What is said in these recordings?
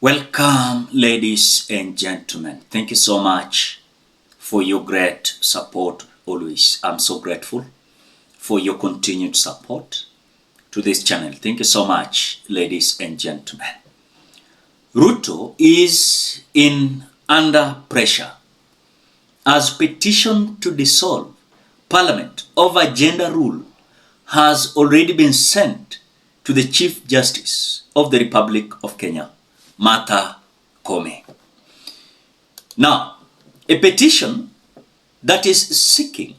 Welcome, ladies and gentlemen. Thank you so much for your great support always. I'm so grateful for your continued support to this channel. Thank you so much, ladies and gentlemen. Ruto is under pressure as petition to dissolve Parliament over gender rule has already been sent to the Chief Justice of the Republic of Kenya, Martha Koome. Now, a petition that is seeking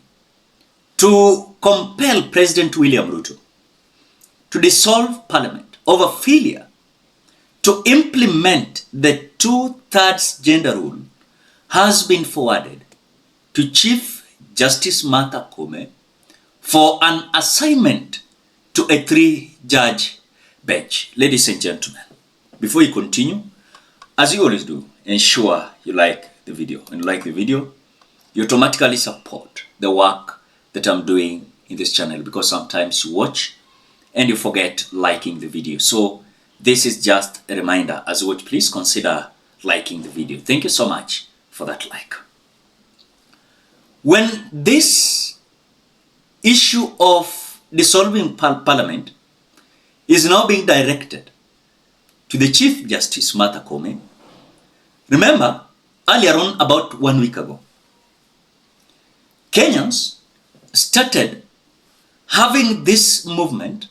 to compel President William Ruto to dissolve Parliament over failure to implement the 2/3 gender rule has been forwarded to Chief Justice Martha Koome for an assignment to a 3-judge bench. Ladies and gentlemen, before you continue, as you always do, ensure you like the video. When you like the video, you automatically support the work that I'm doing in this channel, because sometimes you watch and you forget liking the video. So this is just a reminder. As you watch, please consider liking the video. Thank you so much for that like. When this issue of dissolving Parliament is now being directed to the Chief Justice Martha Koome, remember earlier on, about 1 week ago, Kenyans started having this movement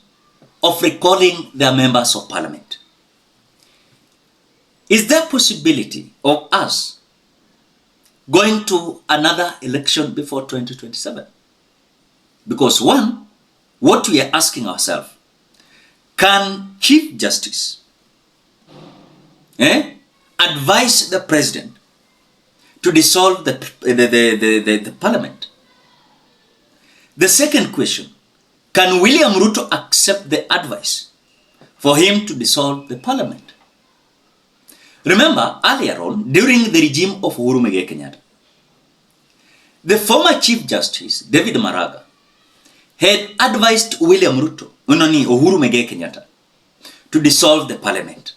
of recalling their members of Parliament. Is there possibility of us going to another election before 2027? Because one, what we are asking ourselves, can Chief Justice advise the President to dissolve the Parliament? The second question, can William Ruto accept the advice for him to dissolve the Parliament? Remember, earlier on, during the regime of Uhuru Muigai Kenyatta, the former Chief Justice, David Maraga, had advised Uhuru Muigai Kenyatta to dissolve the Parliament.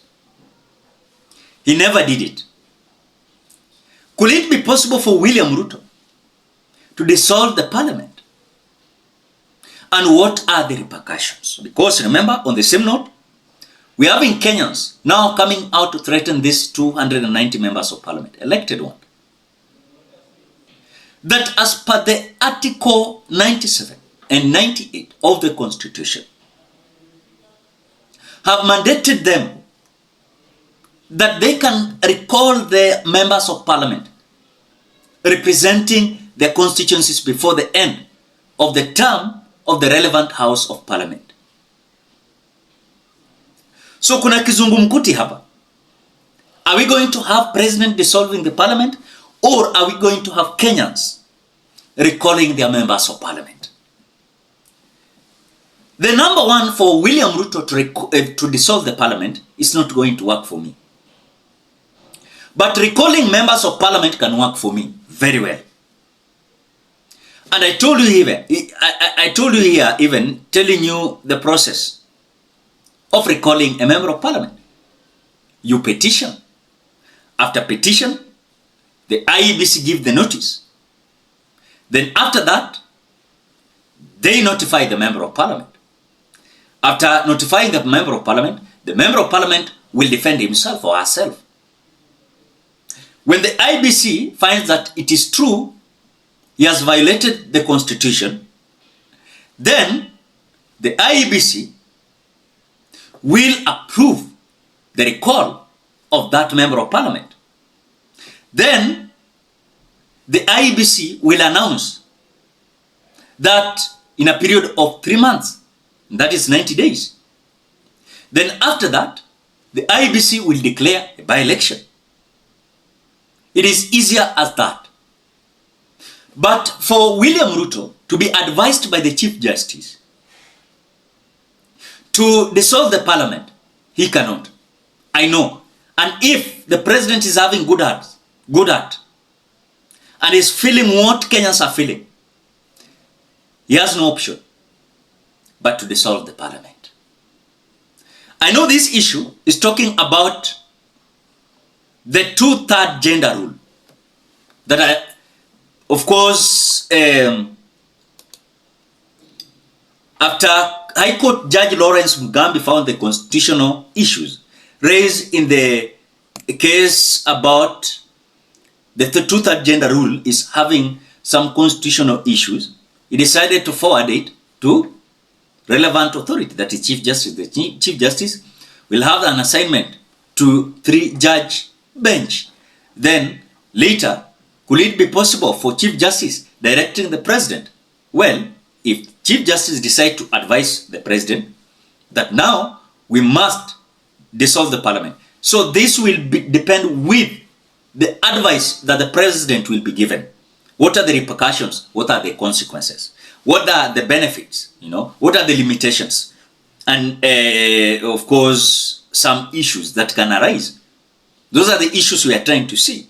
He never did it. Could it be possible for William Ruto to dissolve the Parliament? And what are the repercussions? Because remember, on the same note, we are having Kenyans now coming out to threaten these 290 members of Parliament, elected one, that as per the Article 97 and 98 of the Constitution, have mandated them that they can recall the members of Parliament representing their constituencies before the end of the term of the relevant House of Parliament. So kuna kizungumkuti hapa. Are we going to have President dissolving the Parliament, or are we going to have Kenyans recalling their members of Parliament? The number one for William Ruto to dissolve the Parliament is not going to work for me. But recalling members of Parliament can work for me very well. And I told you here, even telling you the process of recalling a member of Parliament. You petition. After petition, the IEBC give the notice. Then after that, they notify the member of Parliament. After notifying the member of Parliament will defend himself or herself. When the IEBC finds that it is true, he has violated the Constitution, then the IEBC will approve the recall of that member of Parliament. Then the IEBC will announce that in a period of 3 months, that is 90 days. Then after that, the IEBC will declare a by-election. It is easier as that. But for William Ruto to be advised by the Chief Justice to dissolve the Parliament, he cannot. I know. And if the President is having good heart, and is feeling what Kenyans are feeling, he has no option but to dissolve the Parliament. I know this issue is talking about the 2/3 gender rule that of course, after High Court Judge Lawrence Mugambi found the constitutional issues raised in the case about the 2/3 gender rule is having some constitutional issues, he decided to forward it to relevant authority, that is Chief Justice. The Chief Justice will have an assignment to 3-judge bench. Then later, could it be possible for Chief Justice directing the President? Well, if Chief Justice decide to advise the President that now we must dissolve the Parliament. So this will depend with the advice that the President will be given. What are the repercussions? What are the consequences? What are the benefits? What are the limitations? And of course, some issues that can arise. Those are the issues we are trying to see.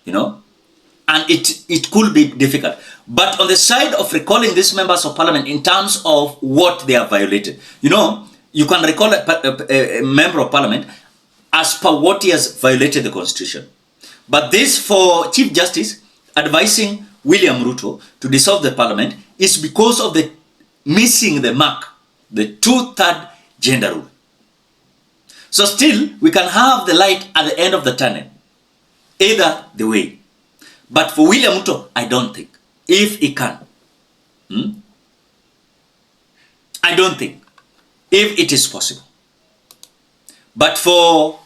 And it could be difficult. But on the side of recalling these members of parliament in terms of what they have violated, you can recall a member of parliament as per what he has violated the constitution. But this, for Chief Justice advising William Ruto to dissolve the parliament, is because of the missing the mark, the 2/3 gender rule. So still, we can have the light at the end of the tunnel, either the way. But for William Ruto, I don't think. If he can. I don't think. If it is possible. But for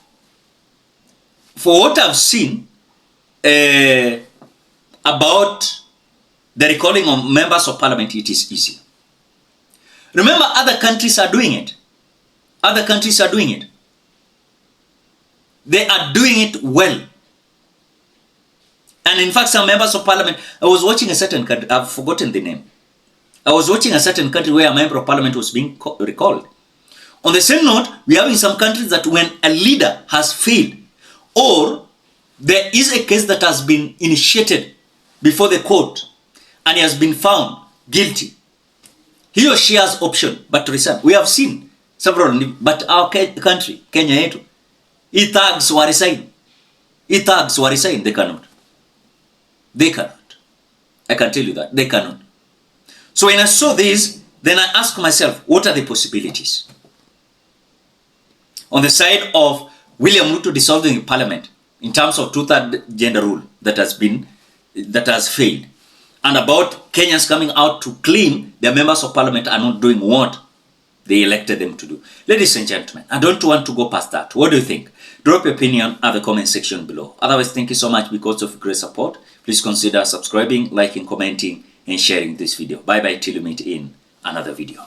what I've seen about the recalling of members of parliament, it is easy. Remember, other countries are doing it. Other countries are doing it. They are doing it well. And in fact, some members of parliament, I was watching a certain country, I've forgotten the name. I was watching a certain country where a member of parliament was being recalled. On the same note, we have in some countries that when a leader has failed, or there is a case that has been initiated before the court, and he has been found guilty, he or she has option but to resign. We have seen several, but our country, Kenya yetu, thugs were resign. Thugs were resign. They cannot. They cannot. I can tell you that. They cannot. So when I saw this, then I asked myself, what are the possibilities? On the side of William Ruto dissolving parliament, in terms of 2/3 gender rule that has failed, and about Kenyans coming out to claim their members of parliament are not doing what they elected them to do. Ladies and gentlemen, I don't want to go past that. What do you think? Drop your opinion at the comment section below. Otherwise, thank you so much because of great support. Please consider subscribing, liking, commenting, and sharing this video. Bye bye till you meet in another video.